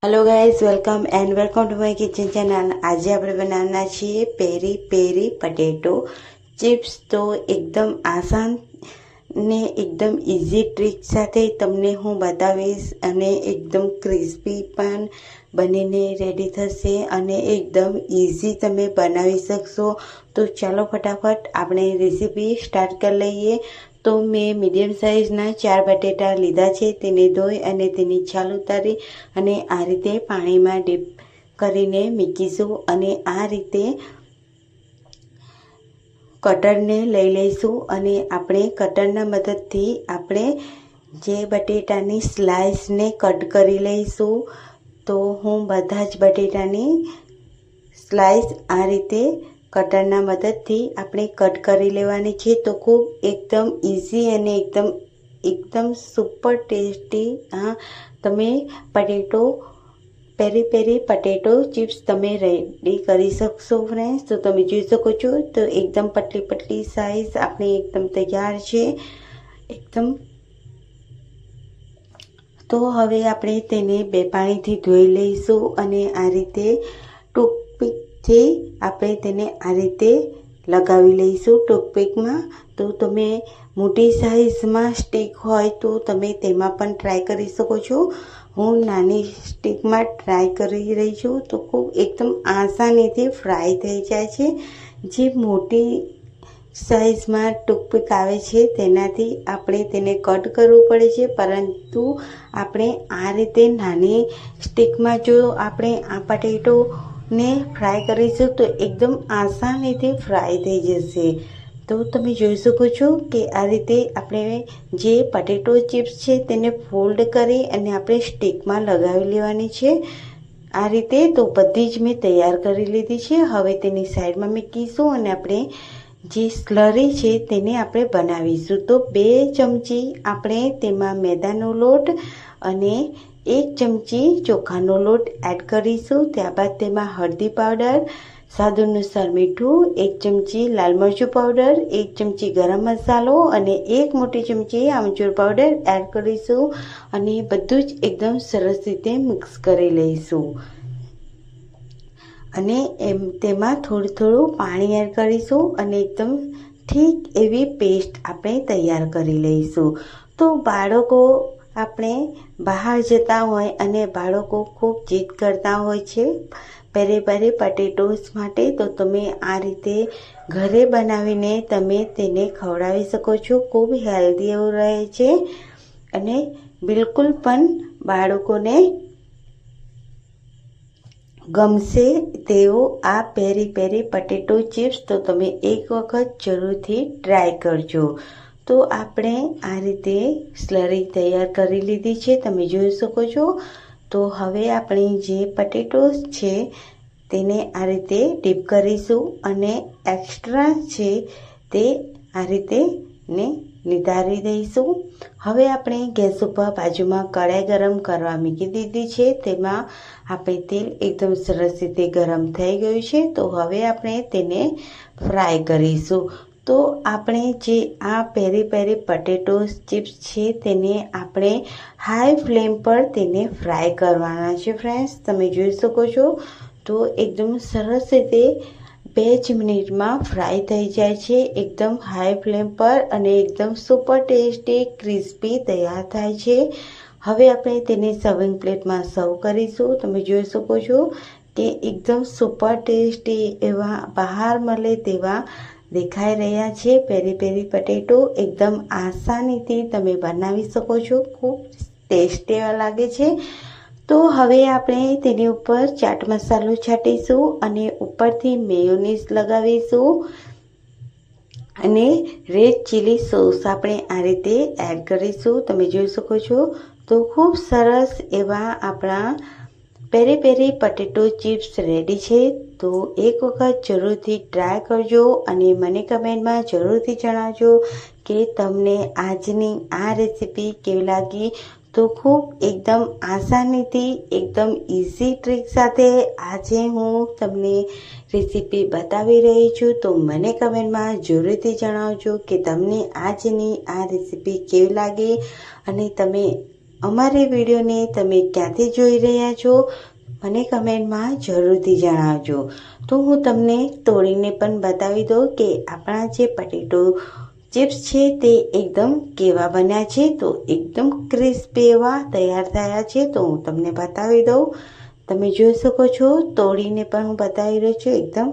Hello guys, welcome to my kitchen channel. आज આપણે બનાવવાના છીએ પેરી પેરી પટેટો ચિપ્સ। તો એકદમ આસાન ને એકદમ ઇઝી ટ્રીક સાથે તમને હું બતાવીશ અને એકદમ ક્રિસ્પી પણ બનીને રેડી થશે અને એકદમ ઇઝી તમે બનાવી શકશો। તો ચાલો ફટાફટ આપણે રેસીપી સ્ટાર્ટ કરી લઈએ। તો મેં મીડિયમ સાઇઝના 4 બટેટા લીધા છે। તેને ધોઈ અને તેની છાલ ઉતારી અને આ રીતે પાણીમાં ડીપ કરીને મૂકીશું અને આ રીતે કટરને લઈ લઈશું અને આપણે કટરના મદદથી આપણે જે બટેટાની સ્લાઇસને કટ કરી લઈશું। તો હું બધા જ બટેટાની સ્લાઇસ આ રીતે કટરના મદદથી આપણે કટ કરી લેવાની છે। તો ખૂબ એકદમ ઇઝી અને એકદમ સુપર ટેસ્ટી તમે પટેટો પેરી પેરી પટેટો ચિપ્સ તમે રેડી કરી શકશો ફ્રેન્ડ્સ। તો તમે જોઈ શકો છો તો એકદમ પતલી પતલી સાઈઝ આપણે એકદમ તૈયાર છે એકદમ। તો હવે આપણે તેને બે પાણીથી ધોઈ લઈશું અને આ રીતે ટૂથપીકથી આપણે તેને આ રીતે લગાવી લઈશું ટૂથપીકમાં। તો તમે મોટી સાઈઝમાં સ્ટીક હોય તો તમે તેમાં પણ ટ્રાય કરી શકો છો। હું નાની સ્ટીકમાં ટ્રાય કરી રહી છું। તો ખૂબ એકદમ આસાનીથી ફ્રાય થઈ જાય છે। જે મોટી સાઈઝમાં ટૂથપીક આવે છે તેનાથી આપણે તેને કટ કરવું પડે છે, પરંતુ આપણે આ રીતે નાની સ્ટીકમાં જો આપણે આ પટેટોને ફ્રાય કરીશું તો એકદમ આસાનીથી ફ્રાય થઈ જશે। તો તમે જોઈ શકો છો કે આ રીતે આપણે જે પટેટો ચિપ્સ છે તેને ફોલ્ડ કરી અને આપણે સ્ટીકમાં લગાવી લેવાની છે આ રીતે। તો બધી જ મેં તૈયાર કરી લીધી છે। હવે તેની સાઈડમાં મૂકીશું અને આપણે જે સ્લરી છે તેને આપણે બનાવીશું। તો 2 ચમચી આપણે તેમાં મેદાનો લોટ અને 1 ચમચી ચોખાનો લોટ એડ કરીશું। ત્યારબાદ તેમાં હળદી પાવડર, સ્વાદ અનુસાર મીઠું, 1 ચમચી લાલ મરચું પાવડર, 1 ચમચી ગરમ મસાલો અને 1 મોટી ચમચી આમચૂર પાવડર એડ કરીશું અને બધું જ એકદમ સરસ રીતે મિક્સ કરી લઈશું અને તેમાં થોડું પાણી એડ કરીશું અને એકદમ ઠીક એવી પેસ્ટ આપણે તૈયાર કરી લઈશું। તો બાળકો આપણે બહાર જતા હોય અને બાળકો ખૂબ જીદ કરતા હોય છે પેરી પેરી પટેટોસ માટે, તો તમે આ રીતે ઘરે બનાવીને તમે તેને ખવડાવી શકો છો। ખૂબ હેલ્ધી એવું રહે છે અને બિલકુલ પણ બાળકોને ગમશે તેવો આ પેરી પેરી પટેટો ચિપ્સ। તો તમે એક વખત જરૂરથી ટ્રાય કરજો। તો આપણે આ રીતે સ્લરી તૈયાર કરી લીધી છે, તમે જોઈ શકો છો। તો હવે આપણે જે પટેટોસ છે તેને આ રીતે ડીપ કરીશું અને એક્સ્ટ્રા છે તે આ રીતે ને નિતારી દઈશું। હવે આપણે ગેસ ઉપર બાજુમાં કઢાઈ ગરમ કરવા મૂકી દીધી છે। તેમાં આપણે તેલ એકદમ સરસ રીતે ગરમ થઈ ગયું છે। તો હવે આપણે તેને ફ્રાય કરીશું। તો આપણે જે આ પેરી પેરી પટેટો ચિપ્સ છે તેને આપણે હાઈ ફ્લેમ પર તેને ફ્રાય કરવાના છે ફ્રેન્ડ્સ, તમે જોઈ શકો છો। તો એકદમ સરસ રીતે 2 જ મિનિટમાં ફ્રાય થઈ જાય છે એકદમ હાઈ ફ્લેમ પર અને એકદમ સુપર ટેસ્ટી ક્રિસ્પી તૈયાર થાય છે। હવે આપણે તેને સર્વિંગ પ્લેટમાં સર્વ કરીશું। તમે જોઈ શકો છો કે એકદમ સુપર ટેસ્ટી એવા બહાર મળે તેવા દેખાઈ રહ્યા છે પેરી પેરી પટેટો। એકદમ આસાનીથી તમે બનાવી શકો છો, ખૂબ ટેસ્ટી એવા લાગે છે। તો હવે આપણે તેની ઉપર ચાટ મસાલો છાંટીશું અને ઉપરથી મેયોનીઝ લગાવીશું અને રેડ ચીલી સોસ આપણે આ રીતે એડ કરીશું, તમે જોઈ શકો છો। તો ખૂબ સરસ એવા આપણા પેરી પેરી પટેટો ચિપ્સ રેડી છે। તો એક વખત જરૂરથી ટ્રાય કરજો અને મને કમેન્ટમાં જરૂરથી જણાવજો કે તમને આજની આ રેસીપી કેવી લાગી। તો ખૂબ એકદમ આસાનીથી એકદમ ઇઝી ટ્રીક સાથે આજે હું તમને રેસીપી બતાવી રહી છું। તો મને કમેન્ટમાં જરૂરથી જણાવજો કે તમને આજની આ રેસીપી કેવી લાગી અને તમે અમારી વિડીયોને તમે ક્યાંથી જોઈ રહ્યા છો મને કમેન્ટમાં જરૂરથી જણાવજો. તો હું તમને તોડીને પણ બતાવી દઉં કે આપણા જે પટેટો ચિપ્સ છે તે એકદમ કેવા બન્યા છે. તો એકદમ ક્રિસ્પી એવા તૈયાર થયા છે. તો હું તમને બતાવી દઉં. તમે જોઈ શકો છો, તોડીને પણ હું બતાવી રહી છું. એકદમ